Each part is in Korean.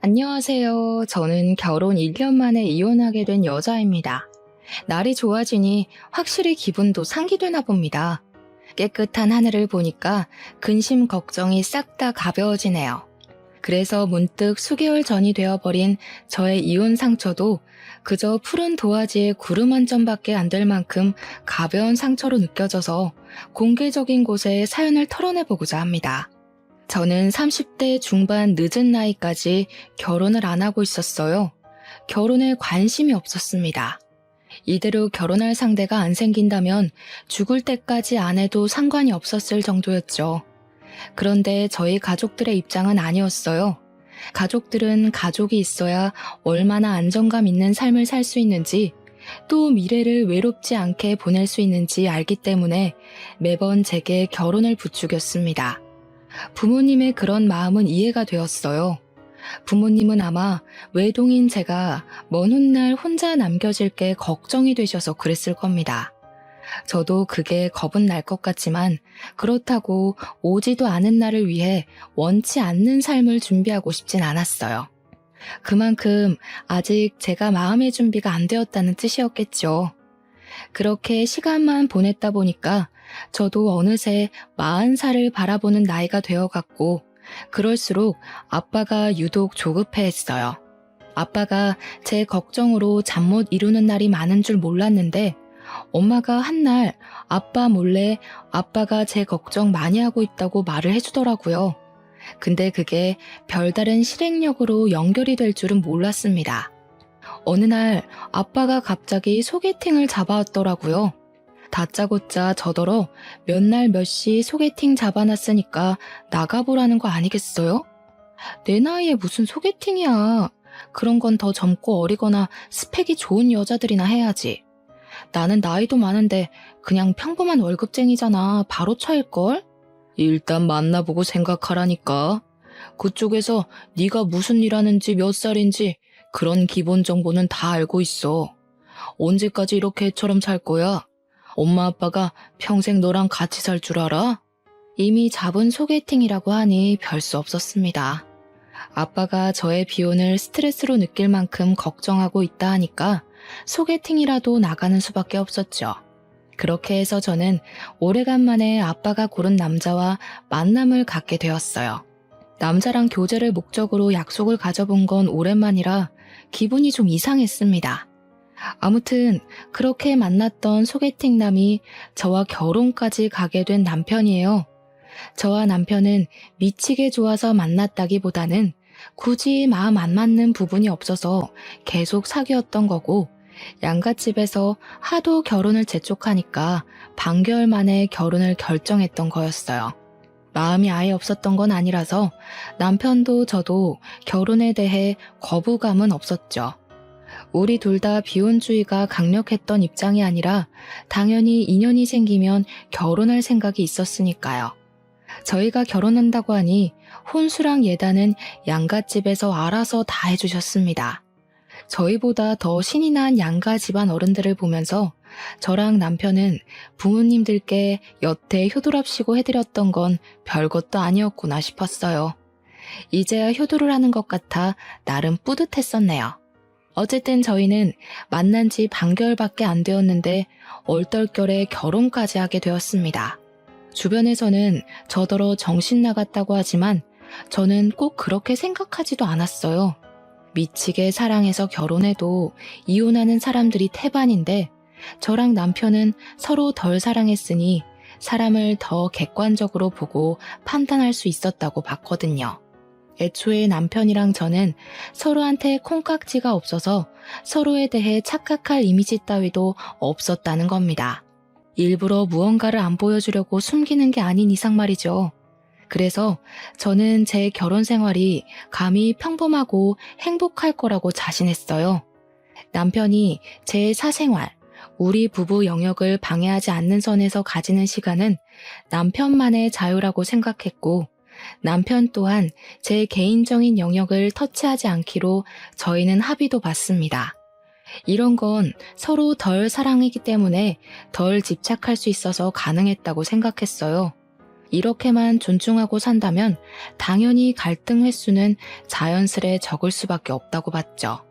안녕하세요. 저는 결혼 1년 만에 이혼하게 된 여자입니다. 날이 좋아지니 확실히 기분도 상기되나 봅니다. 깨끗한 하늘을 보니까 근심 걱정이 싹 다 가벼워지네요. 그래서 문득 수개월 전이 되어버린 저의 이혼 상처도 그저 푸른 도화지에 구름 한 점밖에 안 될 만큼 가벼운 상처로 느껴져서 공개적인 곳에 사연을 털어내보고자 합니다. 저는 30대 중반 늦은 나이까지 결혼을 안 하고 있었어요. 결혼에 관심이 없었습니다. 이대로 결혼할 상대가 안 생긴다면 죽을 때까지 안 해도 상관이 없었을 정도였죠. 그런데 저희 가족들의 입장은 아니었어요. 가족들은 가족이 있어야 얼마나 안정감 있는 삶을 살 수 있는지, 또 미래를 외롭지 않게 보낼 수 있는지 알기 때문에 매번 제게 결혼을 부추겼습니다. 부모님의 그런 마음은 이해가 되었어요. 부모님은 아마 외동인 제가 먼 훗날 혼자 남겨질 게 걱정이 되셔서 그랬을 겁니다. 저도 그게 겁은 날 것 같지만 그렇다고 오지도 않은 날을 위해 원치 않는 삶을 준비하고 싶진 않았어요. 그만큼 아직 제가 마음의 준비가 안 되었다는 뜻이었겠죠. 그렇게 시간만 보냈다 보니까 저도 어느새 40살을 바라보는 나이가 되어갔고, 그럴수록 아빠가 유독 조급해했어요. 아빠가 제 걱정으로 잠 못 이루는 날이 많은 줄 몰랐는데 엄마가 한날 아빠 몰래 아빠가 제 걱정 많이 하고 있다고 말을 해주더라고요. 근데 그게 별다른 실행력으로 연결이 될 줄은 몰랐습니다. 어느 날 아빠가 갑자기 소개팅을 잡아왔더라고요. 다짜고짜 저더러 몇 날 몇 시 소개팅 잡아놨으니까 나가보라는 거 아니겠어요? 내 나이에 무슨 소개팅이야. 그런 건 더 젊고 어리거나 스펙이 좋은 여자들이나 해야지. 나는 나이도 많은데 그냥 평범한 월급쟁이잖아. 바로 차일걸? 일단 만나보고 생각하라니까. 그쪽에서 네가 무슨 일 하는지 몇 살인지 그런 기본 정보는 다 알고 있어. 언제까지 이렇게 애처럼 살 거야? 엄마 아빠가 평생 너랑 같이 살 줄 알아? 이미 잡은 소개팅이라고 하니 별 수 없었습니다. 아빠가 저의 비혼을 스트레스로 느낄 만큼 걱정하고 있다 하니까 소개팅이라도 나가는 수밖에 없었죠. 그렇게 해서 저는 오래간만에 아빠가 고른 남자와 만남을 갖게 되었어요. 남자랑 교제를 목적으로 약속을 가져본 건 오랜만이라 기분이 좀 이상했습니다. 아무튼 그렇게 만났던 소개팅남이 저와 결혼까지 가게 된 남편이에요. 저와 남편은 미치게 좋아서 만났다기보다는 굳이 마음 안 맞는 부분이 없어서 계속 사귀었던 거고, 양갓집에서 하도 결혼을 재촉하니까 반개월 만에 결혼을 결정했던 거였어요. 마음이 아예 없었던 건 아니라서 남편도 저도 결혼에 대해 거부감은 없었죠. 우리 둘 다 비혼주의가 강력했던 입장이 아니라 당연히 인연이 생기면 결혼할 생각이 있었으니까요. 저희가 결혼한다고 하니 혼수랑 예단은 양갓집에서 알아서 다 해주셨습니다. 저희보다 더 신이 난 양가 집안 어른들을 보면서 저랑 남편은 부모님들께 여태 효도랍시고 해드렸던 건 별것도 아니었구나 싶었어요. 이제야 효도를 하는 것 같아 나름 뿌듯했었네요. 어쨌든 저희는 만난 지 반개월밖에 안 되었는데 얼떨결에 결혼까지 하게 되었습니다. 주변에서는 저더러 정신 나갔다고 하지만 저는 꼭 그렇게 생각하지도 않았어요. 미치게 사랑해서 결혼해도 이혼하는 사람들이 태반인데 저랑 남편은 서로 덜 사랑했으니 사람을 더 객관적으로 보고 판단할 수 있었다고 봤거든요. 애초에 남편이랑 저는 서로한테 콩깍지가 없어서 서로에 대해 착각할 이미지 따위도 없었다는 겁니다. 일부러 무언가를 안 보여주려고 숨기는 게 아닌 이상 말이죠. 그래서 저는 제 결혼 생활이 감히 평범하고 행복할 거라고 자신했어요. 남편이 제 사생활, 우리 부부 영역을 방해하지 않는 선에서 가지는 시간은 남편만의 자유라고 생각했고, 남편 또한 제 개인적인 영역을 터치하지 않기로 저희는 합의도 봤습니다. 이런 건 서로 덜 사랑이기 때문에 덜 집착할 수 있어서 가능했다고 생각했어요. 이렇게만 존중하고 산다면 당연히 갈등 횟수는 자연스레 적을 수밖에 없다고 봤죠.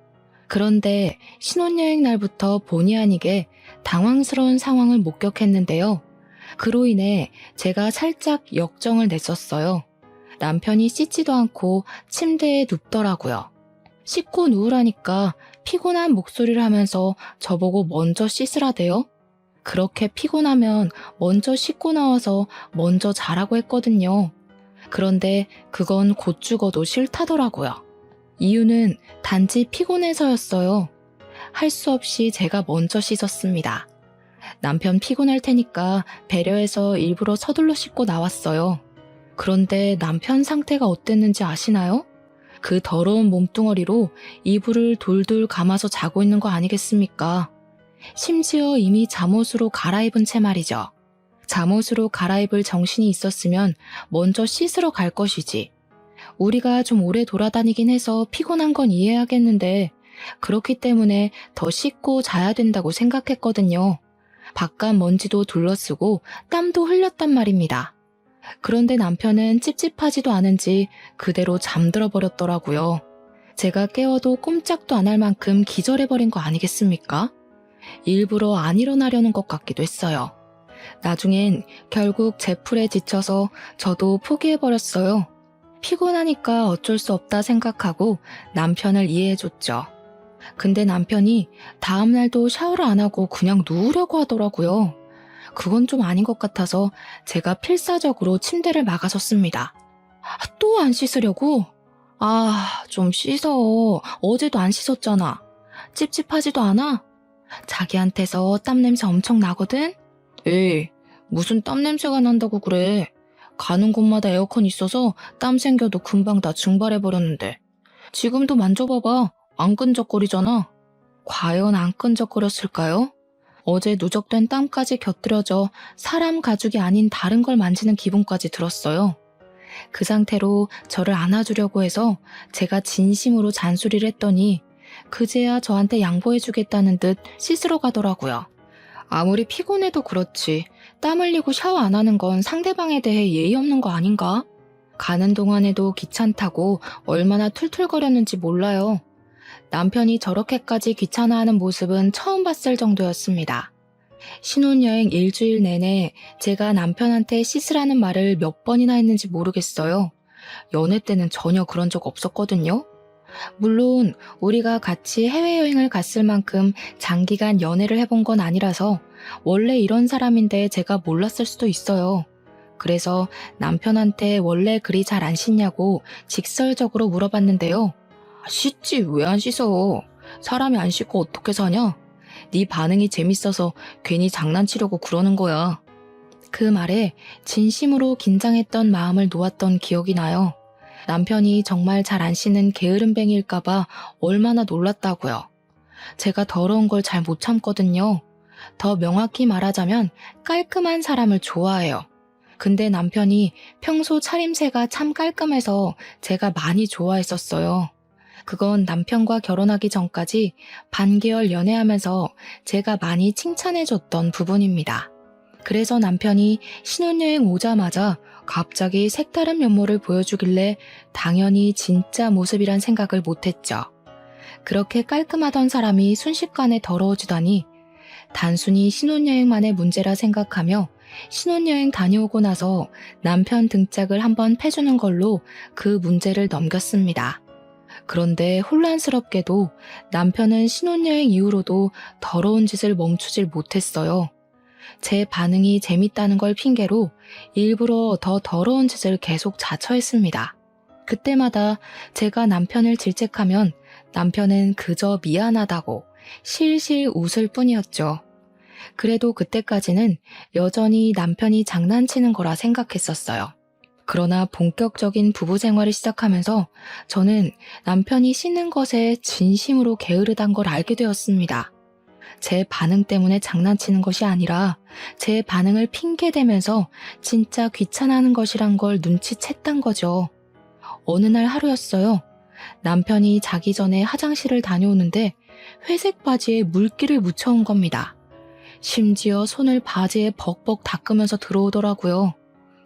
그런데 신혼여행 날부터 본의 아니게 당황스러운 상황을 목격했는데요. 그로 인해 제가 살짝 역정을 냈었어요. 남편이 씻지도 않고 침대에 눕더라고요. 씻고 누우라니까 피곤한 목소리를 하면서 저보고 먼저 씻으라대요. 그렇게 피곤하면 먼저 씻고 나와서 먼저 자라고 했거든요. 그런데 그건 곧 죽어도 싫다더라고요. 이유는 단지 피곤해서였어요. 할 수 없이 제가 먼저 씻었습니다. 남편 피곤할 테니까 배려해서 일부러 서둘러 씻고 나왔어요. 그런데 남편 상태가 어땠는지 아시나요? 그 더러운 몸뚱어리로 이불을 돌돌 감아서 자고 있는 거 아니겠습니까? 심지어 이미 잠옷으로 갈아입은 채 말이죠. 잠옷으로 갈아입을 정신이 있었으면 먼저 씻으러 갈 것이지. 우리가 좀 오래 돌아다니긴 해서 피곤한 건 이해하겠는데 그렇기 때문에 더 씻고 자야 된다고 생각했거든요. 바깥 먼지도 둘러쓰고 땀도 흘렸단 말입니다. 그런데 남편은 찝찝하지도 않은지 그대로 잠들어 버렸더라고요. 제가 깨워도 꼼짝도 안 할 만큼 기절해버린 거 아니겠습니까? 일부러 안 일어나려는 것 같기도 했어요. 나중엔 결국 제풀에 지쳐서 저도 포기해버렸어요. 피곤하니까 어쩔 수 없다 생각하고 남편을 이해해줬죠. 근데 남편이 다음날도 샤워를 안 하고 그냥 누우려고 하더라고요. 그건 좀 아닌 것 같아서 제가 필사적으로 침대를 막아섰습니다. 또 안 씻으려고? 좀 씻어. 어제도 안 씻었잖아. 찝찝하지도 않아? 자기한테서 땀냄새 엄청 나거든? 에이, 무슨 땀냄새가 난다고 그래. 가는 곳마다 에어컨 있어서 땀 생겨도 금방 다 증발해버렸는데. 지금도 만져봐봐. 안 끈적거리잖아. 과연 안 끈적거렸을까요? 어제 누적된 땀까지 곁들여져 사람 가죽이 아닌 다른 걸 만지는 기분까지 들었어요. 그 상태로 저를 안아주려고 해서 제가 진심으로 잔소리를 했더니 그제야 저한테 양보해주겠다는 듯 씻으러 가더라고요. 아무리 피곤해도 그렇지 땀 흘리고 샤워 안 하는 건 상대방에 대해 예의 없는 거 아닌가? 가는 동안에도 귀찮다고 얼마나 툴툴거렸는지 몰라요. 남편이 저렇게까지 귀찮아하는 모습은 처음 봤을 정도였습니다. 신혼여행 일주일 내내 제가 남편한테 씻으라는 말을 몇 번이나 했는지 모르겠어요. 연애 때는 전혀 그런 적 없었거든요. 물론 우리가 같이 해외여행을 갔을 만큼 장기간 연애를 해본 건 아니라서 원래 이런 사람인데 제가 몰랐을 수도 있어요. 그래서 남편한테 원래 그리 잘 안 씻냐고 직설적으로 물어봤는데요. 씻지 왜 안 씻어? 사람이 안 씻고 어떻게 사냐? 네 반응이 재밌어서 괜히 장난치려고 그러는 거야. 그 말에 진심으로 긴장했던 마음을 놓았던 기억이 나요. 남편이 정말 잘 안 씻는 게으름뱅이일까봐 얼마나 놀랐다고요. 제가 더러운 걸 잘 못 참거든요. 더 명확히 말하자면 깔끔한 사람을 좋아해요. 근데 남편이 평소 차림새가 참 깔끔해서 제가 많이 좋아했었어요. 그건 남편과 결혼하기 전까지 반개월 연애하면서 제가 많이 칭찬해줬던 부분입니다. 그래서 남편이 신혼여행 오자마자 갑자기 색다른 면모를 보여주길래 당연히 진짜 모습이란 생각을 못했죠. 그렇게 깔끔하던 사람이 순식간에 더러워지다니 단순히 신혼여행만의 문제라 생각하며 신혼여행 다녀오고 나서 남편 등짝을 한번 패주는 걸로 그 문제를 넘겼습니다. 그런데 혼란스럽게도 남편은 신혼여행 이후로도 더러운 짓을 멈추질 못했어요. 제 반응이 재밌다는 걸 핑계로 일부러 더 더러운 짓을 계속 자처했습니다. 그때마다 제가 남편을 질책하면 남편은 그저 미안하다고 실실 웃을 뿐이었죠. 그래도 그때까지는 여전히 남편이 장난치는 거라 생각했었어요. 그러나 본격적인 부부 생활을 시작하면서 저는 남편이 씻는 것에 진심으로 게으르단 걸 알게 되었습니다. 제 반응 때문에 장난치는 것이 아니라 제 반응을 핑계대면서 진짜 귀찮아하는 것이란 걸 눈치챘단 거죠. 어느 날 하루였어요. 남편이 자기 전에 화장실을 다녀오는데 회색 바지에 물기를 묻혀온 겁니다. 심지어 손을 바지에 벅벅 닦으면서 들어오더라고요.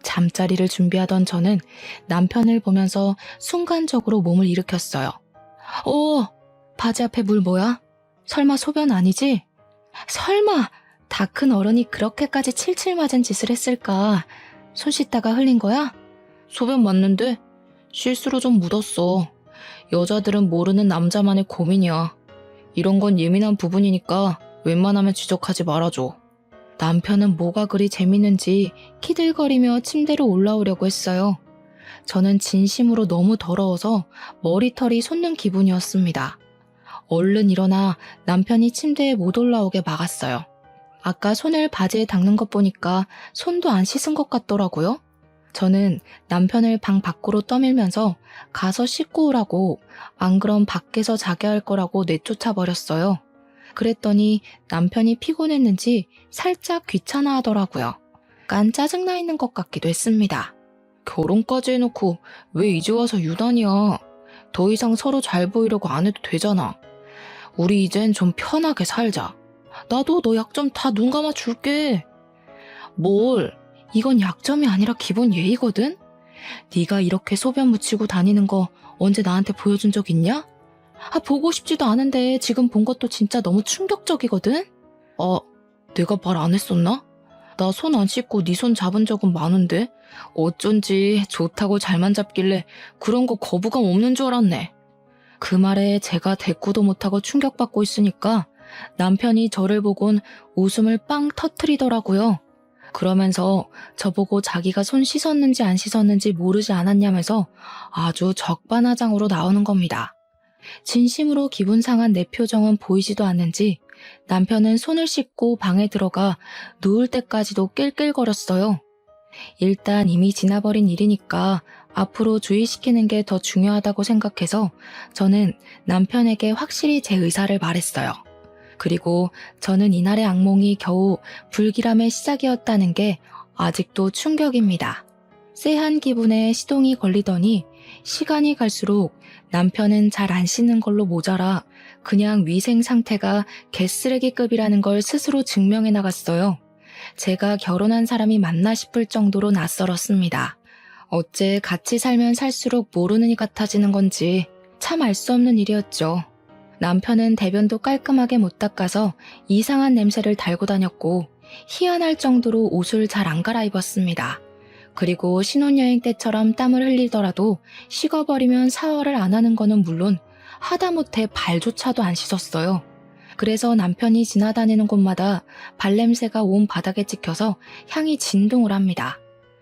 잠자리를 준비하던 저는 남편을 보면서 순간적으로 몸을 일으켰어요. 바지 앞에 물 뭐야? 설마 소변 아니지? 설마 다 큰 어른이 그렇게까지 칠칠 맞은 짓을 했을까? 손 씻다가 흘린 거야? 소변 맞는데? 실수로 좀 묻었어. 여자들은 모르는 남자만의 고민이야. 이런 건 예민한 부분이니까 웬만하면 지적하지 말아줘. 남편은 뭐가 그리 재밌는지 키들거리며 침대로 올라오려고 했어요. 저는 진심으로 너무 더러워서 머리털이 솟는 기분이었습니다. 얼른 일어나 남편이 침대에 못 올라오게 막았어요. 아까 손을 바지에 닦는 것 보니까 손도 안 씻은 것 같더라고요. 저는 남편을 방 밖으로 떠밀면서 가서 씻고 오라고, 안 그럼 밖에서 자게 할 거라고 내쫓아 버렸어요. 그랬더니 남편이 피곤했는지 살짝 귀찮아 하더라고요. 깐 짜증나 있는 것 같기도 했습니다. 결혼까지 해놓고 왜 이제 와서 유난이야. 더 이상 서로 잘 보이려고 안 해도 되잖아. 우리 이젠 좀 편하게 살자. 나도 너 약점 다 눈 감아 줄게. 뭘? 이건 약점이 아니라 기본 예의거든? 네가 이렇게 소변 묻히고 다니는 거 언제 나한테 보여준 적 있냐? 보고 싶지도 않은데 지금 본 것도 진짜 너무 충격적이거든? 내가 말 안 했었나? 나 손 안 씻고 네 손 잡은 적은 많은데 어쩐지 좋다고 잘만 잡길래 그런 거 거부감 없는 줄 알았네. 그 말에 제가 대꾸도 못하고 충격받고 있으니까 남편이 저를 보곤 웃음을 빵 터트리더라고요. 그러면서 저보고 자기가 손 씻었는지 안 씻었는지 모르지 않았냐면서 아주 적반하장으로 나오는 겁니다. 진심으로 기분 상한 내 표정은 보이지도 않는지 남편은 손을 씻고 방에 들어가 누울 때까지도 낄낄거렸어요. 일단 이미 지나버린 일이니까 앞으로 주의시키는 게 더 중요하다고 생각해서 저는 남편에게 확실히 제 의사를 말했어요. 그리고 저는 이날의 악몽이 겨우 불길함의 시작이었다는 게 아직도 충격입니다. 쎄한 기분에 시동이 걸리더니 시간이 갈수록 남편은 잘 안 씻는 걸로 모자라 그냥 위생 상태가 개쓰레기급이라는 걸 스스로 증명해 나갔어요. 제가 결혼한 사람이 맞나 싶을 정도로 낯설었습니다. 어째 같이 살면 살수록 모르는 이 같아지는 건지 참 알 수 없는 일이었죠. 남편은 대변도 깔끔하게 못 닦아서 이상한 냄새를 달고 다녔고 희한할 정도로 옷을 잘 안 갈아입었습니다. 그리고 신혼여행 때처럼 땀을 흘리더라도 식어버리면 샤워를 안 하는 거는 물론 하다못해 발조차도 안 씻었어요. 그래서 남편이 지나다니는 곳마다 발냄새가 온 바닥에 찍혀서 향이 진동을 합니다.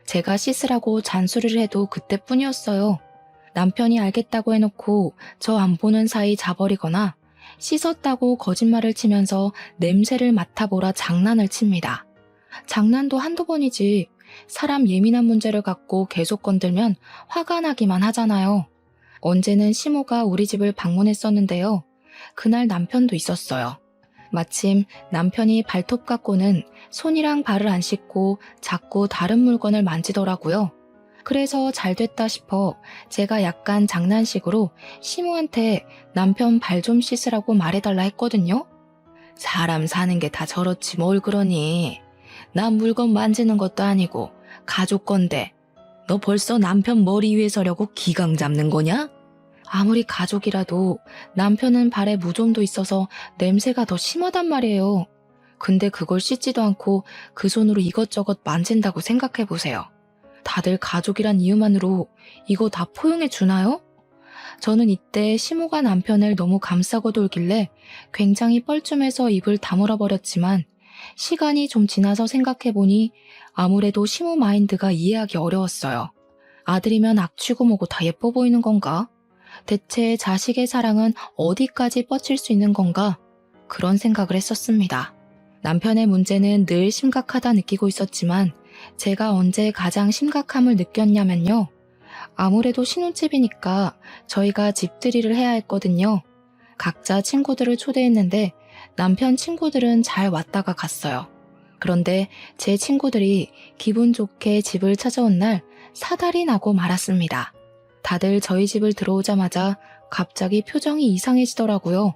제가 씻으라고 잔소리를 해도 그때뿐이었어요. 남편이 알겠다고 해놓고 저 안 보는 사이 자버리거나 씻었다고 거짓말을 치면서 냄새를 맡아보라 장난을 칩니다. 장난도 한두 번이지 사람 예민한 문제를 갖고 계속 건들면 화가 나기만 하잖아요. 언제는 시모가 우리 집을 방문했었는데요. 그날 남편도 있었어요. 마침 남편이 발톱 갖고는 손이랑 발을 안 씻고 자꾸 다른 물건을 만지더라고요. 그래서 잘 됐다 싶어 제가 약간 장난식으로 시모한테 남편 발 좀 씻으라고 말해달라 했거든요. 사람 사는 게 다 저렇지 뭘 그러니. 나 물건 만지는 것도 아니고 가족 건데 너 벌써 남편 머리 위에 서려고 기강 잡는 거냐? 아무리 가족이라도 남편은 발에 무좀도 있어서 냄새가 더 심하단 말이에요. 근데 그걸 씻지도 않고 그 손으로 이것저것 만진다고 생각해보세요. 다들 가족이란 이유만으로 이거 다 포용해 주나요? 저는 이때 시모가 남편을 너무 감싸고 돌길래 굉장히 뻘쭘해서 입을 다물어 버렸지만 시간이 좀 지나서 생각해보니 아무래도 시모 마인드가 이해하기 어려웠어요. 아들이면 악취고 뭐고 다 예뻐 보이는 건가? 대체 자식의 사랑은 어디까지 뻗칠 수 있는 건가? 그런 생각을 했었습니다. 남편의 문제는 늘 심각하다 느끼고 있었지만 제가 언제 가장 심각함을 느꼈냐면요. 아무래도 신혼집이니까 저희가 집들이를 해야 했거든요. 각자 친구들을 초대했는데 남편 친구들은 잘 왔다가 갔어요. 그런데 제 친구들이 기분 좋게 집을 찾아온 날 사달이 나고 말았습니다. 다들 저희 집을 들어오자마자 갑자기 표정이 이상해지더라고요.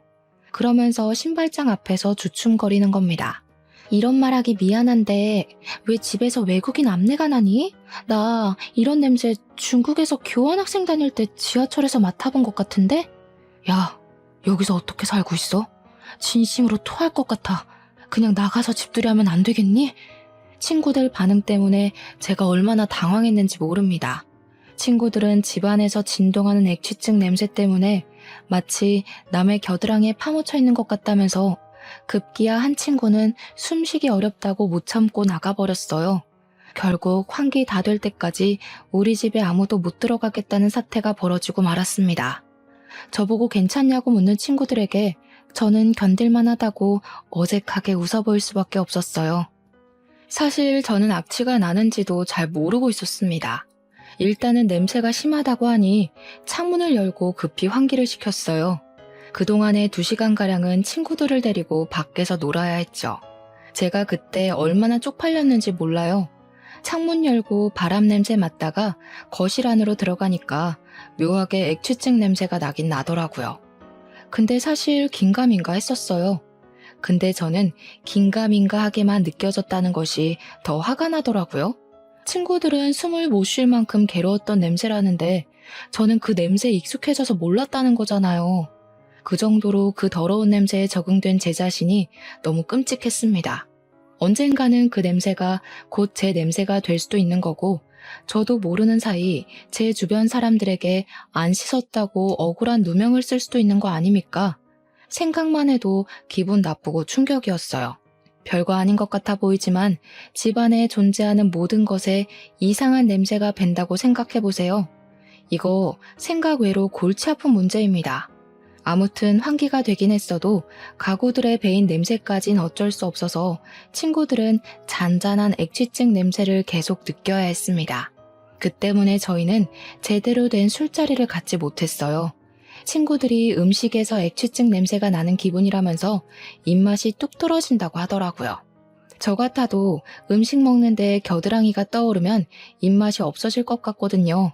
그러면서 신발장 앞에서 주춤거리는 겁니다. 이런 말하기 미안한데 왜 집에서 외국인 암내가 나니? 나 이런 냄새 중국에서 교환학생 다닐 때 지하철에서 맡아본 것 같은데? 야, 여기서 어떻게 살고 있어? 진심으로 토할 것 같아. 그냥 나가서 집들이 하면 안 되겠니? 친구들 반응 때문에 제가 얼마나 당황했는지 모릅니다. 친구들은 집안에서 진동하는 액취증 냄새 때문에 마치 남의 겨드랑이에 파묻혀 있는 것 같다면서 급기야 한 친구는 숨쉬기 어렵다고 못 참고 나가버렸어요. 결국 환기 다 될 때까지 우리 집에 아무도 못 들어가겠다는 사태가 벌어지고 말았습니다. 저보고 괜찮냐고 묻는 친구들에게 저는 견딜만 하다고 어색하게 웃어 보일 수밖에 없었어요. 사실 저는 악취가 나는지도 잘 모르고 있었습니다. 일단은 냄새가 심하다고 하니 창문을 열고 급히 환기를 시켰어요. 그동안의 2시간가량은 친구들을 데리고 밖에서 놀아야 했죠. 제가 그때 얼마나 쪽팔렸는지 몰라요. 창문 열고 바람 냄새 맡다가 거실 안으로 들어가니까 묘하게 액취증 냄새가 나긴 나더라고요. 근데 사실 긴가민가 했었어요. 근데 저는 긴가민가하게만 느껴졌다는 것이 더 화가 나더라고요. 친구들은 숨을 못 쉴 만큼 괴로웠던 냄새라는데 저는 그 냄새에 익숙해져서 몰랐다는 거잖아요. 그 정도로 그 더러운 냄새에 적응된 제 자신이 너무 끔찍했습니다. 언젠가는 그 냄새가 곧 제 냄새가 될 수도 있는 거고 저도 모르는 사이 제 주변 사람들에게 안 씻었다고 억울한 누명을 쓸 수도 있는 거 아닙니까? 생각만 해도 기분 나쁘고 충격이었어요. 별거 아닌 것 같아 보이지만 집안에 존재하는 모든 것에 이상한 냄새가 밴다고 생각해보세요. 이거 생각 외로 골치 아픈 문제입니다. 아무튼 환기가 되긴 했어도 가구들의 배인 냄새까진 어쩔 수 없어서 친구들은 잔잔한 액취증 냄새를 계속 느껴야 했습니다. 그 때문에 저희는 제대로 된 술자리를 갖지 못했어요. 친구들이 음식에서 액취증 냄새가 나는 기분이라면서 입맛이 뚝 떨어진다고 하더라고요. 저 같아도 음식 먹는데 겨드랑이가 떠오르면 입맛이 없어질 것 같거든요.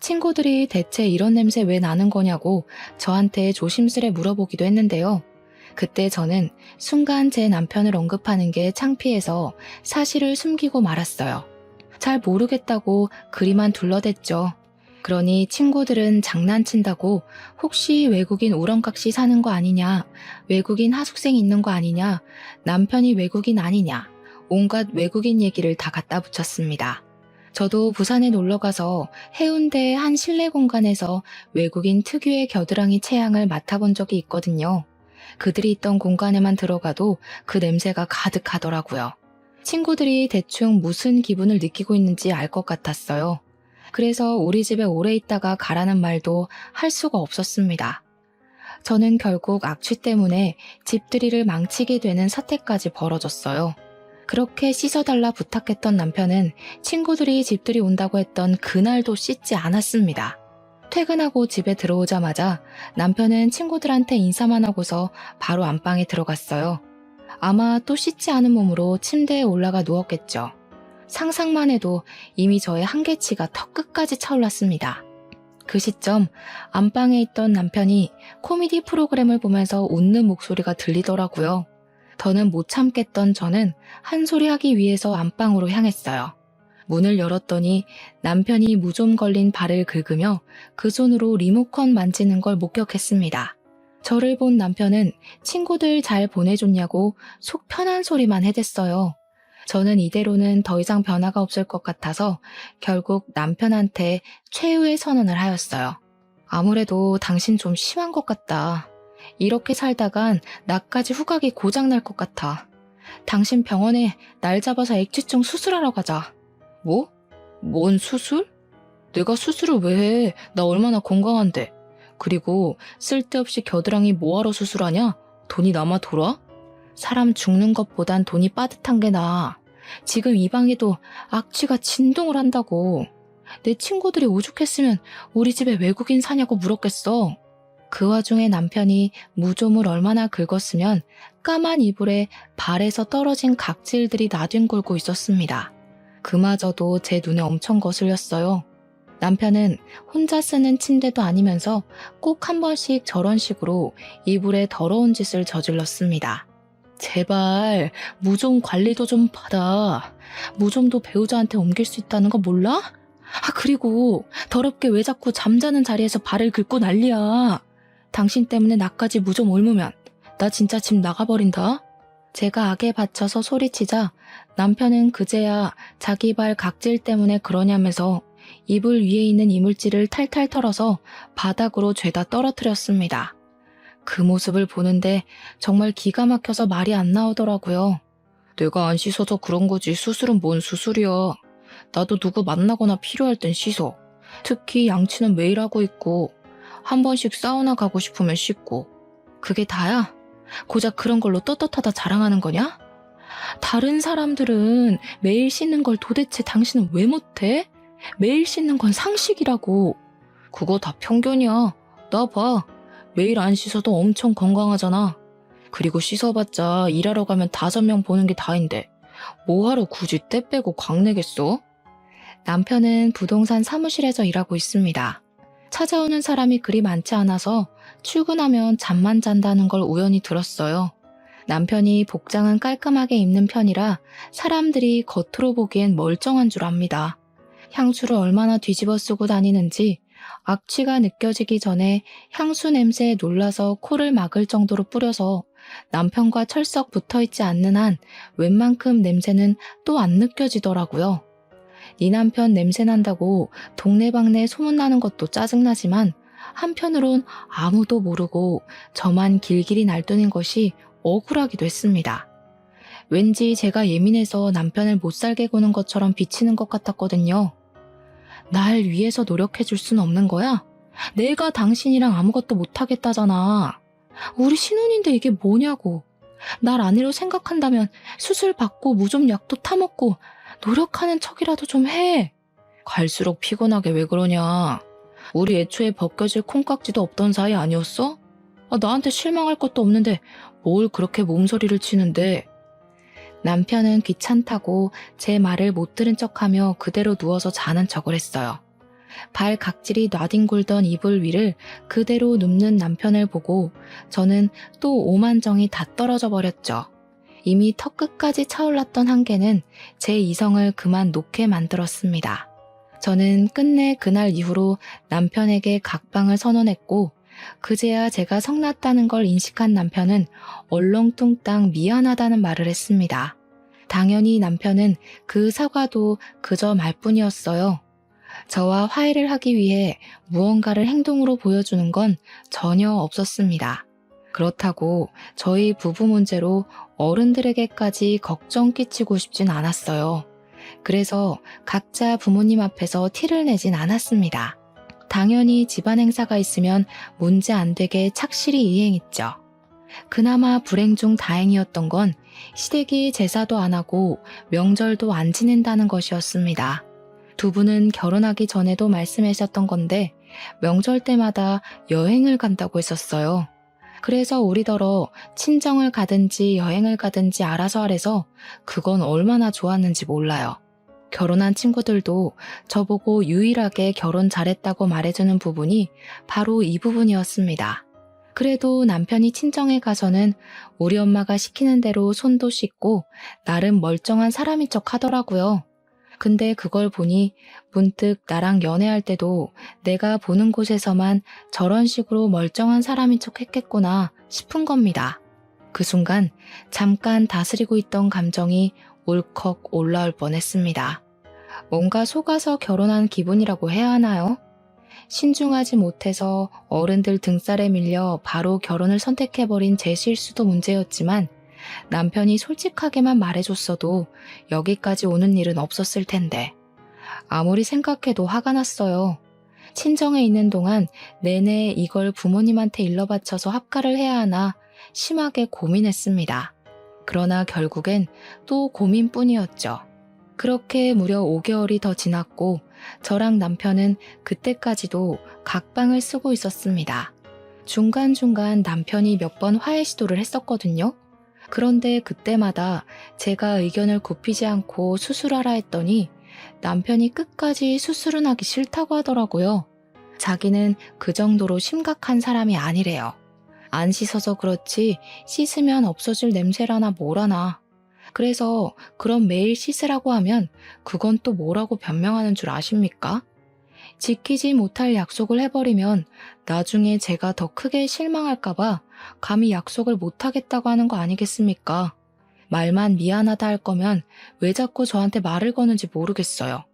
친구들이 대체 이런 냄새 왜 나는 거냐고 저한테 조심스레 물어보기도 했는데요. 그때 저는 순간 제 남편을 언급하는 게 창피해서 사실을 숨기고 말았어요. 잘 모르겠다고 그리만 둘러댔죠. 그러니 친구들은 장난친다고 혹시 외국인 우렁각시 사는 거 아니냐, 외국인 하숙생 있는 거 아니냐, 남편이 외국인 아니냐, 온갖 외국인 얘기를 다 갖다 붙였습니다. 저도 부산에 놀러가서 해운대의 한 실내 공간에서 외국인 특유의 겨드랑이 체향을 맡아본 적이 있거든요. 그들이 있던 공간에만 들어가도 그 냄새가 가득하더라고요. 친구들이 대충 무슨 기분을 느끼고 있는지 알 것 같았어요. 그래서 우리 집에 오래 있다가 가라는 말도 할 수가 없었습니다. 저는 결국 악취 때문에 집들이를 망치게 되는 사태까지 벌어졌어요. 그렇게 씻어달라 부탁했던 남편은 친구들이 집들이 온다고 했던 그날도 씻지 않았습니다. 퇴근하고 집에 들어오자마자 남편은 친구들한테 인사만 하고서 바로 안방에 들어갔어요. 아마 또 씻지 않은 몸으로 침대에 올라가 누웠겠죠. 상상만 해도 이미 저의 한계치가 턱끝까지 차올랐습니다. 그 시점 안방에 있던 남편이 코미디 프로그램을 보면서 웃는 목소리가 들리더라고요. 더는 못 참겠던 저는 한 소리 하기 위해서 안방으로 향했어요. 문을 열었더니 남편이 무좀 걸린 발을 긁으며 그 손으로 리모컨 만지는 걸 목격했습니다. 저를 본 남편은 친구들 잘 보내줬냐고 속 편한 소리만 해댔어요. 저는 이대로는 더 이상 변화가 없을 것 같아서 결국 남편한테 최후의 선언을 하였어요. 아무래도 당신 좀 심한 것 같다. 이렇게 살다간 나까지 후각이 고장날 것 같아. 당신 병원에 날 잡아서 액취증 수술하러 가자. 뭐? 뭔 수술? 내가 수술을 왜 해? 나 얼마나 건강한데. 그리고 쓸데없이 겨드랑이 뭐하러 수술하냐? 돈이 남아 돌아? 사람 죽는 것보단 돈이 빠듯한 게 나아. 지금 이 방에도 악취가 진동을 한다고. 내 친구들이 오죽했으면 우리 집에 외국인 사냐고 물었겠어. 그 와중에 남편이 무좀을 얼마나 긁었으면 까만 이불에 발에서 떨어진 각질들이 나뒹굴고 있었습니다. 그마저도 제 눈에 엄청 거슬렸어요. 남편은 혼자 쓰는 침대도 아니면서 꼭 한 번씩 저런 식으로 이불에 더러운 짓을 저질렀습니다. 제발 무좀 관리도 좀 받아. 무좀도 배우자한테 옮길 수 있다는 거 몰라? 그리고 더럽게 왜 자꾸 잠자는 자리에서 발을 긁고 난리야. 당신 때문에 나까지 무좀 옮으면 나 진짜 집 나가버린다. 제가 악에 받쳐서 소리치자 남편은 그제야 자기 발 각질 때문에 그러냐면서 이불 위에 있는 이물질을 탈탈 털어서 바닥으로 죄다 떨어뜨렸습니다. 그 모습을 보는데 정말 기가 막혀서 말이 안 나오더라고요. 내가 안 씻어서 그런 거지 수술은 뭔 수술이야. 나도 누구 만나거나 필요할 땐 씻어. 특히 양치는 매일 하고 있고 한 번씩 사우나 가고 싶으면 씻고. 그게 다야? 고작 그런 걸로 떳떳하다 자랑하는 거냐? 다른 사람들은 매일 씻는 걸 도대체 당신은 왜 못해? 매일 씻는 건 상식이라고. 그거 다 편견이야. 나 봐. 매일 안 씻어도 엄청 건강하잖아. 그리고 씻어봤자 일하러 가면 5명 보는 게 다인데 뭐하러 굳이 때 빼고 광내겠어? 남편은 부동산 사무실에서 일하고 있습니다. 찾아오는 사람이 그리 많지 않아서 출근하면 잠만 잔다는 걸 우연히 들었어요. 남편이 복장은 깔끔하게 입는 편이라 사람들이 겉으로 보기엔 멀쩡한 줄 압니다. 향수를 얼마나 뒤집어 쓰고 다니는지 악취가 느껴지기 전에 향수 냄새에 놀라서 코를 막을 정도로 뿌려서 남편과 철썩 붙어있지 않는 한 웬만큼 냄새는 또 안 느껴지더라고요. 네 남편 냄새 난다고 동네방네 소문나는 것도 짜증나지만 한편으론 아무도 모르고 저만 길길이 날뛰는 것이 억울하기도 했습니다. 왠지 제가 예민해서 남편을 못 살게 구는 것처럼 비치는 것 같았거든요. 날 위해서 노력해줄 순 없는 거야? 내가 당신이랑 아무것도 못하겠다잖아. 우리 신혼인데 이게 뭐냐고. 날 아내로 생각한다면 수술 받고 무좀 약도 타먹고 노력하는 척이라도 좀 해. 갈수록 피곤하게 왜 그러냐. 우리 애초에 벗겨질 콩깍지도 없던 사이 아니었어? 나한테 실망할 것도 없는데 뭘 그렇게 몸서리를 치는데. 남편은 귀찮다고 제 말을 못 들은 척하며 그대로 누워서 자는 척을 했어요. 발 각질이 나뒹굴던 이불 위를 그대로 눕는 남편을 보고 저는 또 오만정이 다 떨어져 버렸죠. 이미 턱끝까지 차올랐던 한계는 제 이성을 그만 놓게 만들었습니다. 저는 끝내 그날 이후로 남편에게 각방을 선언했고 그제야 제가 성났다는 걸 인식한 남편은 얼렁뚱땅 미안하다는 말을 했습니다. 당연히 남편은 그 사과도 그저 말뿐이었어요. 저와 화해를 하기 위해 무언가를 행동으로 보여주는 건 전혀 없었습니다. 그렇다고 저희 부부 문제로 어른들에게까지 걱정 끼치고 싶진 않았어요. 그래서 각자 부모님 앞에서 티를 내진 않았습니다. 당연히 집안 행사가 있으면 문제 안 되게 착실히 이행했죠. 그나마 불행 중 다행이었던 건 시댁이 제사도 안 하고 명절도 안 지낸다는 것이었습니다. 두 분은 결혼하기 전에도 말씀하셨던 건데 명절 때마다 여행을 간다고 했었어요. 그래서 우리더러 친정을 가든지 여행을 가든지 알아서 하래서 그건 얼마나 좋았는지 몰라요. 결혼한 친구들도 저보고 유일하게 결혼 잘했다고 말해주는 부분이 바로 이 부분이었습니다. 그래도 남편이 친정에 가서는 우리 엄마가 시키는 대로 손도 씻고 나름 멀쩡한 사람인 척 하더라고요. 근데 그걸 보니 문득 나랑 연애할 때도 내가 보는 곳에서만 저런 식으로 멀쩡한 사람인 척 했겠구나 싶은 겁니다. 그 순간 잠깐 다스리고 있던 감정이 울컥 올라올 뻔했습니다. 뭔가 속아서 결혼한 기분이라고 해야 하나요? 신중하지 못해서 어른들 등살에 밀려 바로 결혼을 선택해버린 제 실수도 문제였지만 남편이 솔직하게만 말해줬어도 여기까지 오는 일은 없었을 텐데 아무리 생각해도 화가 났어요. 친정에 있는 동안 내내 이걸 부모님한테 일러바쳐서 합가를 해야 하나 심하게 고민했습니다. 그러나 결국엔 또 고민뿐이었죠. 그렇게 무려 5개월이 더 지났고 저랑 남편은 그때까지도 각방을 쓰고 있었습니다. 중간중간 남편이 몇 번 화해 시도를 했었거든요. 그런데 그때마다 제가 의견을 굽히지 않고 수술하라 했더니 남편이 끝까지 수술은 하기 싫다고 하더라고요. 자기는 그 정도로 심각한 사람이 아니래요. 안 씻어서 그렇지 씻으면 없어질 냄새라나 뭐라나. 그래서 그럼 매일 씻으라고 하면 그건 또 뭐라고 변명하는 줄 아십니까? 지키지 못할 약속을 해버리면 나중에 제가 더 크게 실망할까봐 감히 약속을 못하겠다고 하는 거 아니겠습니까? 말만 미안하다 할 거면 왜 자꾸 저한테 말을 거는지 모르겠어요.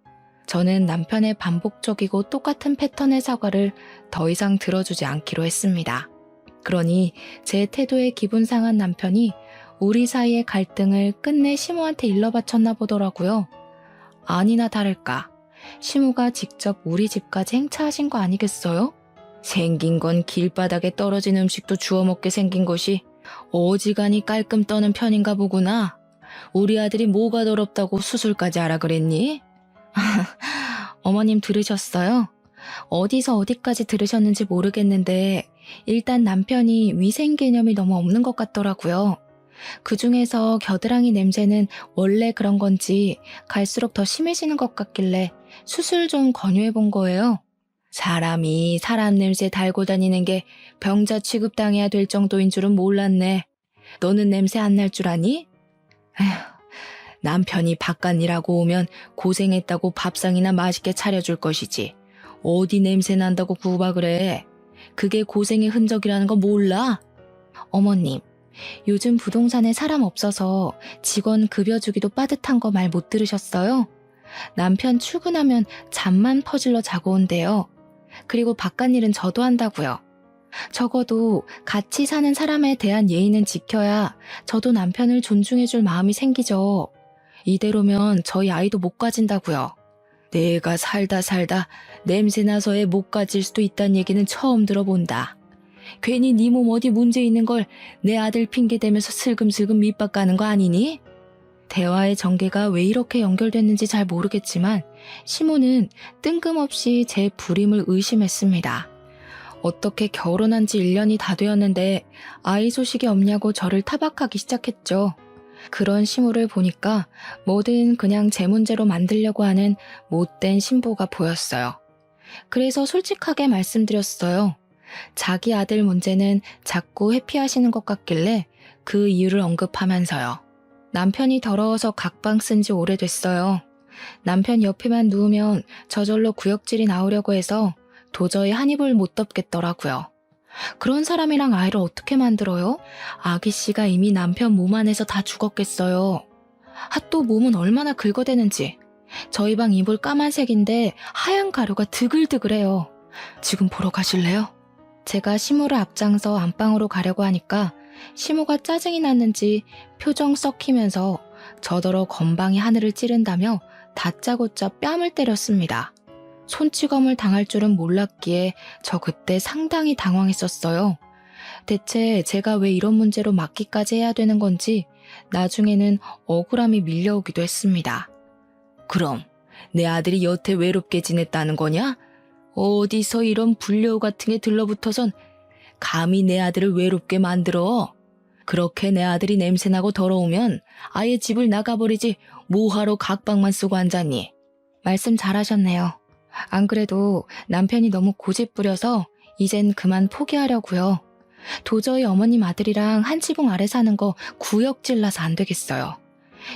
저는 남편의 반복적이고 똑같은 패턴의 사과를 더 이상 들어주지 않기로 했습니다. 그러니 제 태도에 기분 상한 남편이 우리 사이의 갈등을 끝내 시모한테 일러바쳤나 보더라고요. 아니나 다를까 시모가 직접 우리 집까지 행차하신 거 아니겠어요? 생긴 건 길바닥에 떨어진 음식도 주워 먹게 생긴 것이 어지간히 깔끔 떠는 편인가 보구나. 우리 아들이 뭐가 더럽다고 수술까지 하라 그랬니? 어머님 들으셨어요? 어디서 어디까지 들으셨는지 모르겠는데 일단 남편이 위생 개념이 너무 없는 것 같더라고요. 그중에서 겨드랑이 냄새는 원래 그런 건지 갈수록 더 심해지는 것 같길래 수술 좀 권유해 본 거예요. 사람이 사람 냄새 달고 다니는 게 병자 취급당해야 될 정도인 줄은 몰랐네. 너는 냄새 안 날 줄 아니? 에휴, 남편이 바깥 일하고 오면 고생했다고 밥상이나 맛있게 차려줄 것이지. 어디 냄새 난다고 구박을 해. 그게 고생의 흔적이라는 거 몰라? 어머님, 요즘 부동산에 사람 없어서 직원 급여 주기도 빠듯한 거 말 못 들으셨어요? 남편 출근하면 잠만 퍼질러 자고 온대요. 그리고 바깥일은 저도 한다고요. 적어도 같이 사는 사람에 대한 예의는 지켜야 저도 남편을 존중해줄 마음이 생기죠. 이대로면 저희 아이도 못 가진다고요. 내가 살다 냄새나서 애 못 가질 수도 있다는 얘기는 처음 들어본다. 괜히 네 몸 어디 문제 있는 걸 내 아들 핑계대면서 슬금슬금 밑밥 가는 거 아니니? 대화의 전개가 왜 이렇게 연결됐는지 잘 모르겠지만 시모는 뜬금없이 제 불임을 의심했습니다. 어떻게 결혼한 지 1년이 다 되었는데 아이 소식이 없냐고 저를 타박하기 시작했죠. 그런 시모를 보니까 뭐든 그냥 제 문제로 만들려고 하는 못된 신부가 보였어요. 그래서 솔직하게 말씀드렸어요. 자기 아들 문제는 자꾸 회피하시는 것 같길래 그 이유를 언급하면서요. 남편이 더러워서 각방 쓴 지 오래됐어요. 남편 옆에만 누우면 저절로 구역질이 나오려고 해서 도저히 한 입을 못 덮겠더라고요. 그런 사람이랑 아이를 어떻게 만들어요? 아기 씨가 이미 남편 몸 안에서 다 죽었겠어요. 또 몸은 얼마나 긁어대는지. 저희 방 이불 까만색인데 하얀 가루가 드글드글해요. 지금 보러 가실래요? 제가 시모를 앞장서 안방으로 가려고 하니까 시모가 짜증이 났는지 표정 썩히면서 저더러 건방이 하늘을 찌른다며 다짜고짜 뺨을 때렸습니다. 손찌검을 당할 줄은 몰랐기에 저 그때 상당히 당황했었어요. 대체 제가 왜 이런 문제로 맞기까지 해야 되는 건지 나중에는 억울함이 밀려오기도 했습니다. 그럼 내 아들이 여태 외롭게 지냈다는 거냐? 어디서 이런 불려우 같은 게 들러붙어선 감히 내 아들을 외롭게 만들어. 그렇게 내 아들이 냄새나고 더러우면 아예 집을 나가버리지 뭐하러 각방만 쓰고 앉았니? 말씀 잘하셨네요. 안 그래도 남편이 너무 고집부려서 이젠 그만 포기하려고요. 도저히 어머님 아들이랑 한 지붕 아래 사는 거 구역질 나서 안 되겠어요.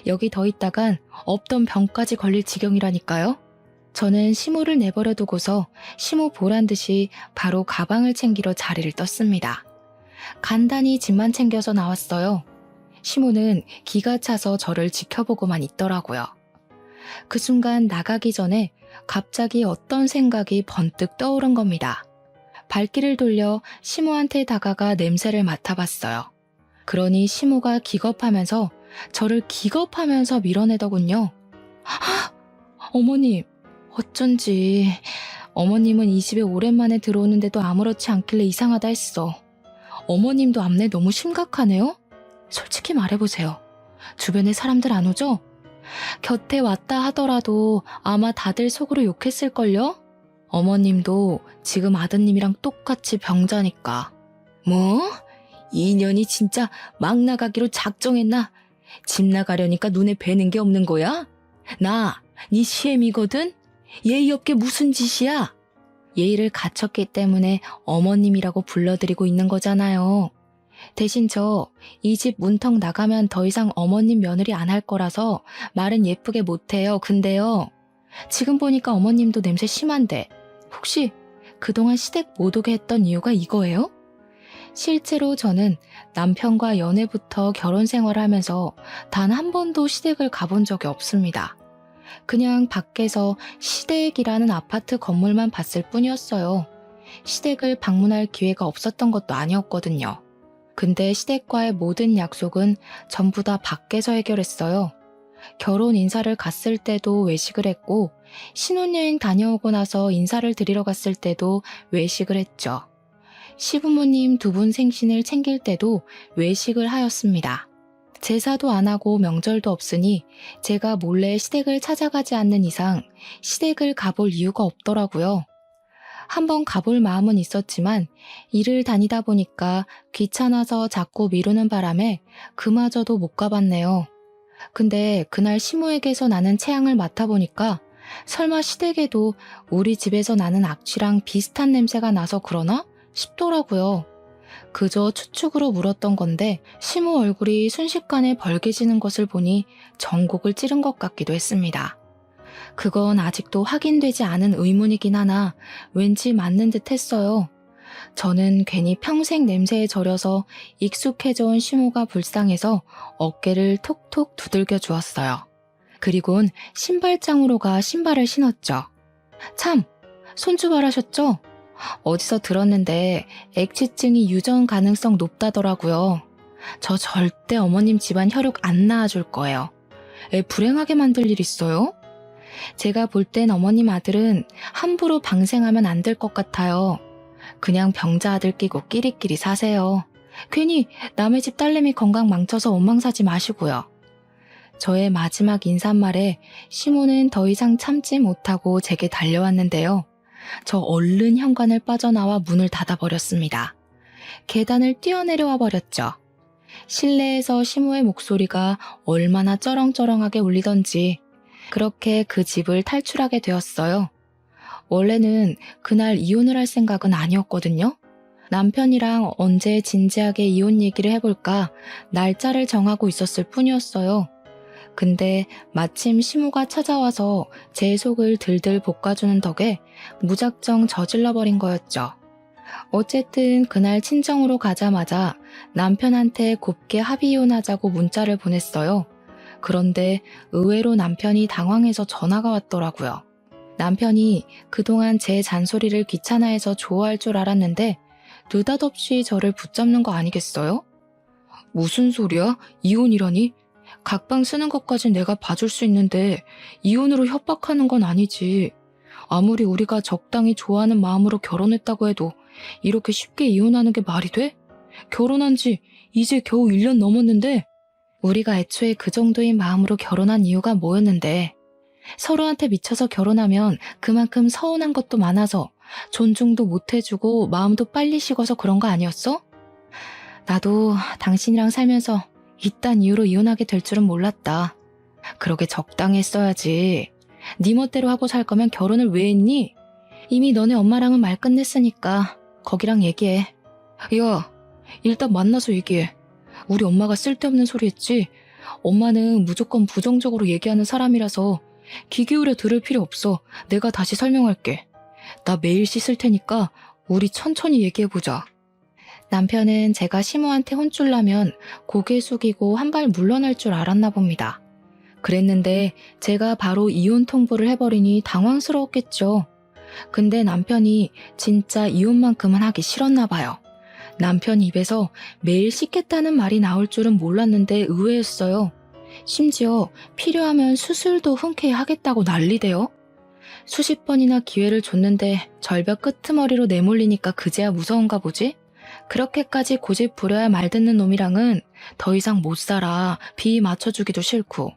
여기 더 있다간 없던 병까지 걸릴 지경이라니까요. 저는 시모를 내버려 두고서 시모 보란 듯이 바로 가방을 챙기러 자리를 떴습니다. 간단히 짐만 챙겨서 나왔어요. 시모는 기가 차서 저를 지켜보고만 있더라고요. 그 순간 나가기 전에 갑자기 어떤 생각이 번뜩 떠오른 겁니다. 발길을 돌려 시모한테 다가가 냄새를 맡아봤어요. 그러니 시모가 기겁하면서 저를 기겁하면서 밀어내더군요. 어머님, 어쩐지 어머님은 이 집에 오랜만에 들어오는데도 아무렇지 않길래 이상하다 했어. 어머님도 앞내 너무 심각하네요? 솔직히 말해보세요. 주변에 사람들 안 오죠? 곁에 왔다 하더라도 아마 다들 속으로 욕했을걸요? 어머님도 지금 아드님이랑 똑같이 병자니까. 뭐? 인연이 진짜 막 나가기로 작정했나? 집 나가려니까 눈에 뵈는 게 없는 거야? 나, 네 시엠이거든? 예의 없게 무슨 짓이야? 예의를 갖췄기 때문에 어머님이라고 불러드리고 있는 거잖아요. 대신 저 이 집 문턱 나가면 더 이상 어머님 며느리 안 할 거라서 말은 예쁘게 못해요. 근데요. 지금 보니까 어머님도 냄새 심한데 혹시 그동안 시댁 못 오게 했던 이유가 이거예요? 실제로 저는 남편과 연애부터 결혼 생활을 하면서 단 한 번도 시댁을 가본 적이 없습니다. 그냥 밖에서 시댁이라는 아파트 건물만 봤을 뿐이었어요. 시댁을 방문할 기회가 없었던 것도 아니었거든요. 근데 시댁과의 모든 약속은 전부 다 밖에서 해결했어요. 결혼 인사를 갔을 때도 외식을 했고, 신혼여행 다녀오고 나서 인사를 드리러 갔을 때도 외식을 했죠. 시부모님 두 분 생신을 챙길 때도 외식을 하였습니다. 제사도 안 하고 명절도 없으니 제가 몰래 시댁을 찾아가지 않는 이상 시댁을 가볼 이유가 없더라고요. 한번 가볼 마음은 있었지만 일을 다니다 보니까 귀찮아서 자꾸 미루는 바람에 그마저도 못 가봤네요. 근데 그날 시모에게서 나는 체향을 맡아보니까 설마 시댁에도 우리 집에서 나는 악취랑 비슷한 냄새가 나서 그러나 싶더라고요. 그저 추측으로 물었던 건데 시모 얼굴이 순식간에 벌개지는 것을 보니 전곡을 찌른 것 같기도 했습니다. 그건 아직도 확인되지 않은 의문이긴 하나 왠지 맞는 듯 했어요. 저는 괜히 평생 냄새에 절여서 익숙해져 온 시모가 불쌍해서 어깨를 톡톡 두들겨 주었어요. 그리곤 신발장으로 가 신발을 신었죠. 참, 손주발하셨죠? 어디서 들었는데 액취증이 유전 가능성 높다더라고요. 저 절대 어머님 집안 혈육 안 낳아줄 거예요. 애 불행하게 만들 일 있어요? 제가 볼 땐 어머님 아들은 함부로 방생하면 안 될 것 같아요. 그냥 병자 아들 끼고 끼리끼리 사세요. 괜히 남의 집 딸내미 건강 망쳐서 원망사지 마시고요. 저의 마지막 인사말에 시모는 더 이상 참지 못하고 제게 달려왔는데요. 저 얼른 현관을 빠져나와 문을 닫아버렸습니다. 계단을 뛰어내려와 버렸죠. 실내에서 시모의 목소리가 얼마나 쩌렁쩌렁하게 울리던지 그렇게 그 집을 탈출하게 되었어요. 원래는 그날 이혼을 할 생각은 아니었거든요. 남편이랑 언제 진지하게 이혼 얘기를 해볼까 날짜를 정하고 있었을 뿐이었어요. 근데 마침 시모가 찾아와서 제 속을 들들 볶아주는 덕에 무작정 저질러버린 거였죠. 어쨌든 그날 친정으로 가자마자 남편한테 곱게 합의이혼하자고 문자를 보냈어요. 그런데 의외로 남편이 당황해서 전화가 왔더라고요. 남편이 그동안 제 잔소리를 귀찮아해서 좋아할 줄 알았는데 느닷없이 저를 붙잡는 거 아니겠어요? 무슨 소리야? 이혼이라니? 각방 쓰는 것까진 내가 봐줄 수 있는데 이혼으로 협박하는 건 아니지. 아무리 우리가 적당히 좋아하는 마음으로 결혼했다고 해도 이렇게 쉽게 이혼하는 게 말이 돼? 결혼한 지 이제 겨우 1년 넘었는데 우리가 애초에 그 정도인 마음으로 결혼한 이유가 뭐였는데 서로한테 미쳐서 결혼하면 그만큼 서운한 것도 많아서 존중도 못 해주고 마음도 빨리 식어서 그런 거 아니었어? 나도 당신이랑 살면서 이딴 이유로 이혼하게 될 줄은 몰랐다. 그러게 적당히 했어야지. 네 멋대로 하고 살 거면 결혼을 왜 했니? 이미 너네 엄마랑은 말 끝냈으니까 거기랑 얘기해. 야, 일단 만나서 얘기해. 우리 엄마가 쓸데없는 소리 했지? 엄마는 무조건 부정적으로 얘기하는 사람이라서 귀 기울여 들을 필요 없어. 내가 다시 설명할게. 나 매일 씻을 테니까 우리 천천히 얘기해보자. 남편은 제가 시모한테 혼쭐 나면 고개 숙이고 한 발 물러날 줄 알았나 봅니다. 그랬는데 제가 바로 이혼 통보를 해버리니 당황스러웠겠죠. 근데 남편이 진짜 이혼만큼은 하기 싫었나 봐요. 남편 입에서 매일 씻겠다는 말이 나올 줄은 몰랐는데 의외였어요. 심지어 필요하면 수술도 흔쾌히 하겠다고 난리대요. 수십 번이나 기회를 줬는데 절벽 끄트머리로 내몰리니까 그제야 무서운가 보지? 그렇게까지 고집 부려야 말 듣는 놈이랑은 더 이상 못 살아. 비 맞춰주기도 싫고.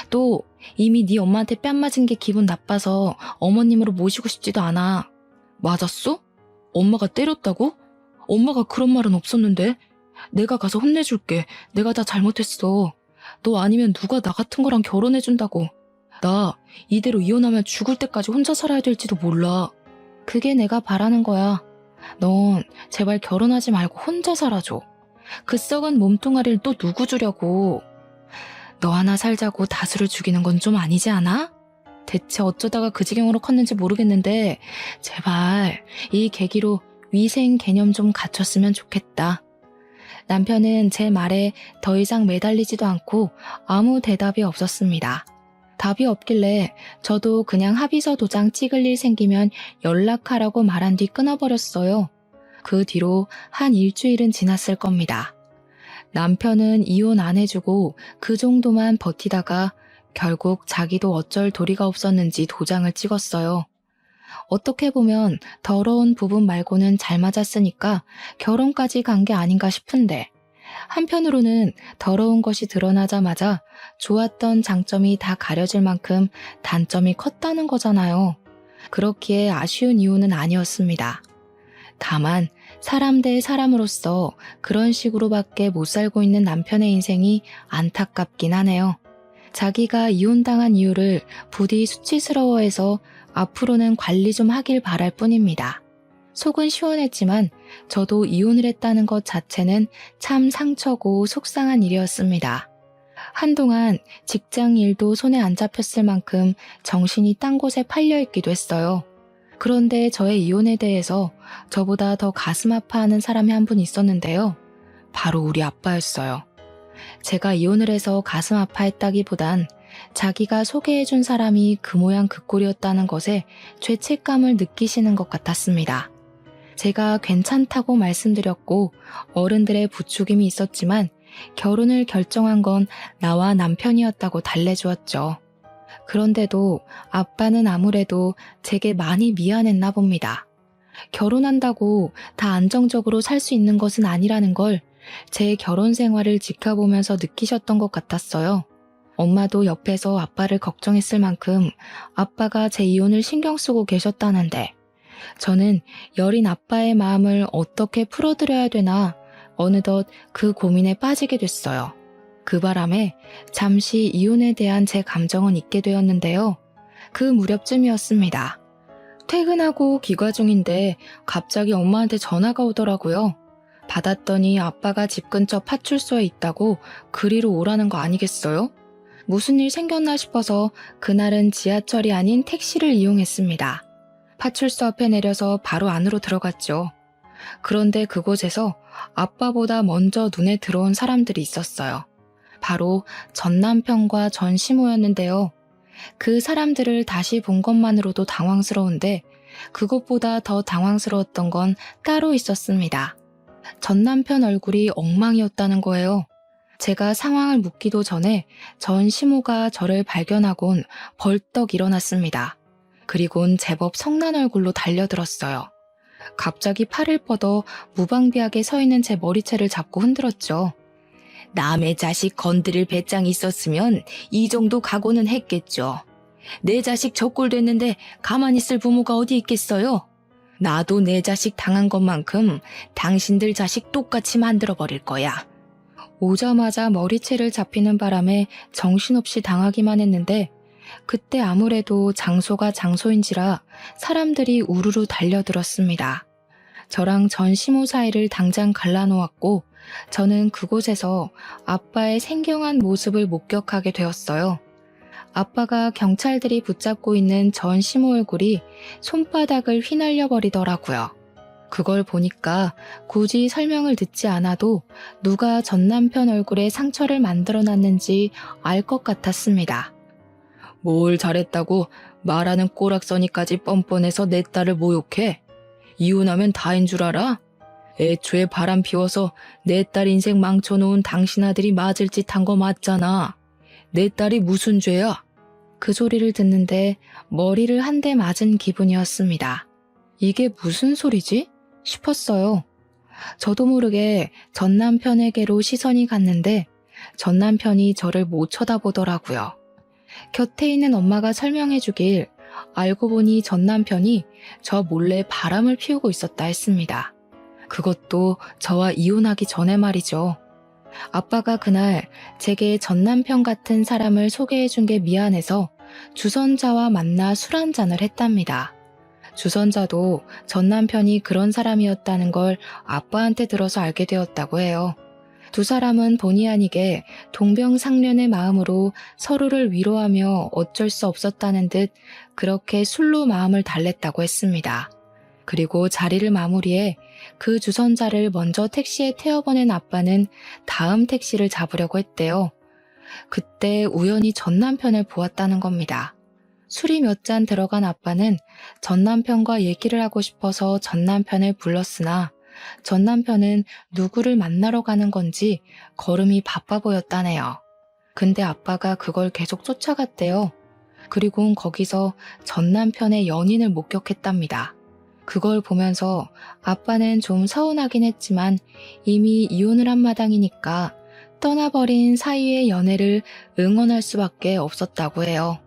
또 이미 네 엄마한테 뺨 맞은 게 기분 나빠서 어머님으로 모시고 싶지도 않아. 맞았어? 엄마가 때렸다고? 엄마가 그런 말은 없었는데. 내가 가서 혼내줄게. 내가 다 잘못했어. 너 아니면 누가 나 같은 거랑 결혼해준다고. 나 이대로 이혼하면 죽을 때까지 혼자 살아야 될지도 몰라. 그게 내가 바라는 거야. 넌 제발 결혼하지 말고 혼자 살아줘. 그 썩은 몸뚱아리를 또 누구 주려고. 너 하나 살자고 다수를 죽이는 건 좀 아니지 않아? 대체 어쩌다가 그 지경으로 컸는지 모르겠는데 제발 이 계기로 위생 개념 좀 갖췄으면 좋겠다. 남편은 제 말에 더 이상 매달리지도 않고 아무 대답이 없었습니다. 답이 없길래 저도 그냥 합의서 도장 찍을 일 생기면 연락하라고 말한 뒤 끊어버렸어요. 그 뒤로 한 일주일은 지났을 겁니다. 남편은 이혼 안 해주고 그 정도만 버티다가 결국 자기도 어쩔 도리가 없었는지 도장을 찍었어요. 어떻게 보면 더러운 부분 말고는 잘 맞았으니까 결혼까지 간 게 아닌가 싶은데 한편으로는 더러운 것이 드러나자마자 좋았던 장점이 다 가려질 만큼 단점이 컸다는 거잖아요. 그렇기에 아쉬운 이유는 아니었습니다. 다만 사람 대 사람으로서 그런 식으로밖에 못 살고 있는 남편의 인생이 안타깝긴 하네요. 자기가 이혼당한 이유를 부디 수치스러워해서 앞으로는 관리 좀 하길 바랄 뿐입니다. 속은 시원했지만 저도 이혼을 했다는 것 자체는 참 상처고 속상한 일이었습니다. 한동안 직장 일도 손에 안 잡혔을 만큼 정신이 딴 곳에 팔려있기도 했어요. 그런데 저의 이혼에 대해서 저보다 더 가슴 아파하는 사람이 한 분 있었는데요. 바로 우리 아빠였어요. 제가 이혼을 해서 가슴 아파했다기보단 자기가 소개해준 사람이 그 모양 그 꼴이었다는 것에 죄책감을 느끼시는 것 같았습니다. 제가 괜찮다고 말씀드렸고 어른들의 부추김이 있었지만 결혼을 결정한 건 나와 남편이었다고 달래주었죠. 그런데도 아빠는 아무래도 제게 많이 미안했나 봅니다. 결혼한다고 다 안정적으로 살 수 있는 것은 아니라는 걸 제 결혼 생활을 지켜보면서 느끼셨던 것 같았어요. 엄마도 옆에서 아빠를 걱정했을 만큼 아빠가 제 이혼을 신경 쓰고 계셨다는데 저는 여린 아빠의 마음을 어떻게 풀어드려야 되나 어느덧 그 고민에 빠지게 됐어요. 그 바람에 잠시 이혼에 대한 제 감정은 잊게 되었는데요. 그 무렵쯤이었습니다. 퇴근하고 귀가 중인데 갑자기 엄마한테 전화가 오더라고요. 받았더니 아빠가 집 근처 파출소에 있다고 그리로 오라는 거 아니겠어요? 무슨 일 생겼나 싶어서 그날은 지하철이 아닌 택시를 이용했습니다. 파출소 앞에 내려서 바로 안으로 들어갔죠. 그런데 그곳에서 아빠보다 먼저 눈에 들어온 사람들이 있었어요. 바로 전 남편과 전 시모였는데요. 그 사람들을 다시 본 것만으로도 당황스러운데 그것보다 더 당황스러웠던 건 따로 있었습니다. 전 남편 얼굴이 엉망이었다는 거예요. 제가 상황을 묻기도 전에 전 시모가 저를 발견하곤 벌떡 일어났습니다. 그리곤 제법 성난 얼굴로 달려들었어요. 갑자기 팔을 뻗어 무방비하게 서 있는 제 머리채를 잡고 흔들었죠. 남의 자식 건드릴 배짱이 있었으면 이 정도 각오는 했겠죠. 내 자식 저꼴 됐는데 가만히 있을 부모가 어디 있겠어요? 나도 내 자식 당한 것만큼 당신들 자식 똑같이 만들어버릴 거야. 오자마자 머리채를 잡히는 바람에 정신없이 당하기만 했는데 그때 아무래도 장소가 장소인지라 사람들이 우르르 달려들었습니다. 저랑 전 시모 사이를 당장 갈라놓았고 저는 그곳에서 아빠의 생경한 모습을 목격하게 되었어요. 아빠가 경찰들이 붙잡고 있는 전 시모 얼굴이 손바닥을 휘날려 버리더라고요. 그걸 보니까 굳이 설명을 듣지 않아도 누가 전 남편 얼굴에 상처를 만들어놨는지 알 것 같았습니다. 뭘 잘했다고 말하는 꼬락서니까지 뻔뻔해서 내 딸을 모욕해? 이혼하면 다인 줄 알아? 애초에 바람 피워서 내 딸 인생 망쳐놓은 당신 아들이 맞을 짓 한 거 맞잖아. 내 딸이 무슨 죄야? 그 소리를 듣는데 머리를 한 대 맞은 기분이었습니다. 이게 무슨 소리지? 싶었어요. 저도 모르게 전 남편에게로 시선이 갔는데 전 남편이 저를 못 쳐다보더라고요. 곁에 있는 엄마가 설명해 주길 알고 보니 전 남편이 저 몰래 바람을 피우고 있었다 했습니다. 그것도 저와 이혼하기 전에 말이죠. 아빠가 그날 제게 전 남편 같은 사람을 소개해 준 게 미안해서 주선자와 만나 술 한잔을 했답니다. 주선자도 전 남편이 그런 사람이었다는 걸 아빠한테 들어서 알게 되었다고 해요. 두 사람은 본의 아니게 동병상련의 마음으로 서로를 위로하며 어쩔 수 없었다는 듯 그렇게 술로 마음을 달랬다고 했습니다. 그리고 자리를 마무리해 그 주선자를 먼저 택시에 태워보낸 아빠는 다음 택시를 잡으려고 했대요. 그때 우연히 전 남편을 보았다는 겁니다. 술이 몇 잔 들어간 아빠는 전 남편과 얘기를 하고 싶어서 전 남편을 불렀으나 전 남편은 누구를 만나러 가는 건지 걸음이 바빠 보였다네요. 근데 아빠가 그걸 계속 쫓아갔대요. 그리고 거기서 전 남편의 연인을 목격했답니다. 그걸 보면서 아빠는 좀 서운하긴 했지만 이미 이혼을 한 마당이니까 떠나버린 사이의 연애를 응원할 수밖에 없었다고 해요.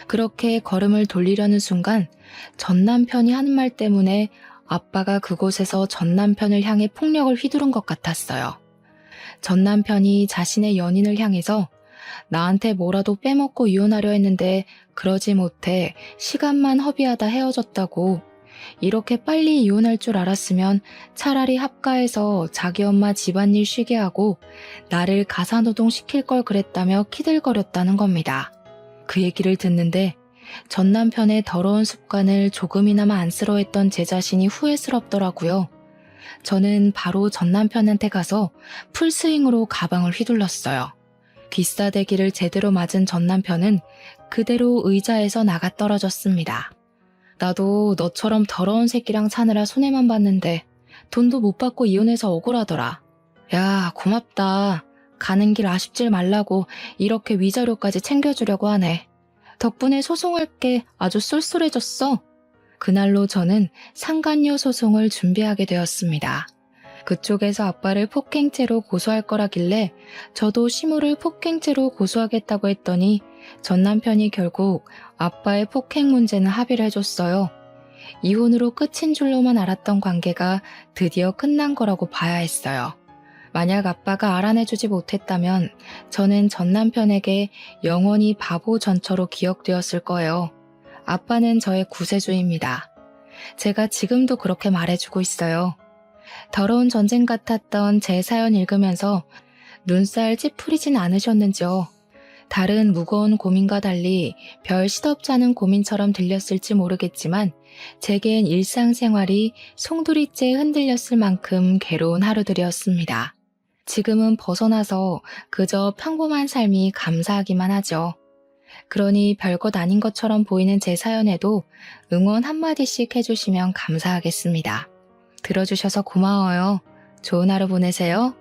그렇게 걸음을 돌리려는 순간 전 남편이 하는 말 때문에 아빠가 그곳에서 전 남편을 향해 폭력을 휘두른 것 같았어요. 전 남편이 자신의 연인을 향해서 나한테 뭐라도 빼먹고 이혼하려 했는데 그러지 못해 시간만 허비하다 헤어졌다고, 이렇게 빨리 이혼할 줄 알았으면 차라리 합가해서 자기 엄마 집안일 쉬게 하고 나를 가사노동 시킬 걸 그랬다며 키들거렸다는 겁니다. 그 얘기를 듣는데 전 남편의 더러운 습관을 조금이나마 안쓰러워했던 제 자신이 후회스럽더라고요. 저는 바로 전 남편한테 가서 풀스윙으로 가방을 휘둘렀어요. 귀싸대기를 제대로 맞은 전 남편은 그대로 의자에서 나가 떨어졌습니다. 나도 너처럼 더러운 새끼랑 사느라 손해만 봤는데 돈도 못 받고 이혼해서 억울하더라. 야, 고맙다. 가는 길 아쉽질 말라고 이렇게 위자료까지 챙겨주려고 하네. 덕분에 소송할 게 아주 쏠쏠해졌어. 그날로 저는 상간녀 소송을 준비하게 되었습니다. 그쪽에서 아빠를 폭행죄로 고소할 거라길래 저도 시무를 폭행죄로 고소하겠다고 했더니 전 남편이 결국 아빠의 폭행 문제는 합의를 해줬어요. 이혼으로 끝인 줄로만 알았던 관계가 드디어 끝난 거라고 봐야 했어요. 만약 아빠가 알아내주지 못했다면 저는 전 남편에게 영원히 바보 전처로 기억되었을 거예요. 아빠는 저의 구세주입니다. 제가 지금도 그렇게 말해주고 있어요. 더러운 전쟁 같았던 제 사연 읽으면서 눈살 찌푸리진 않으셨는지요? 다른 무거운 고민과 달리 별 시덥지 않은 고민처럼 들렸을지 모르겠지만 제겐 일상생활이 송두리째 흔들렸을 만큼 괴로운 하루들이었습니다. 지금은 벗어나서 그저 평범한 삶이 감사하기만 하죠. 그러니 별것 아닌 것처럼 보이는 제 사연에도 응원 한마디씩 해주시면 감사하겠습니다. 들어주셔서 고마워요. 좋은 하루 보내세요.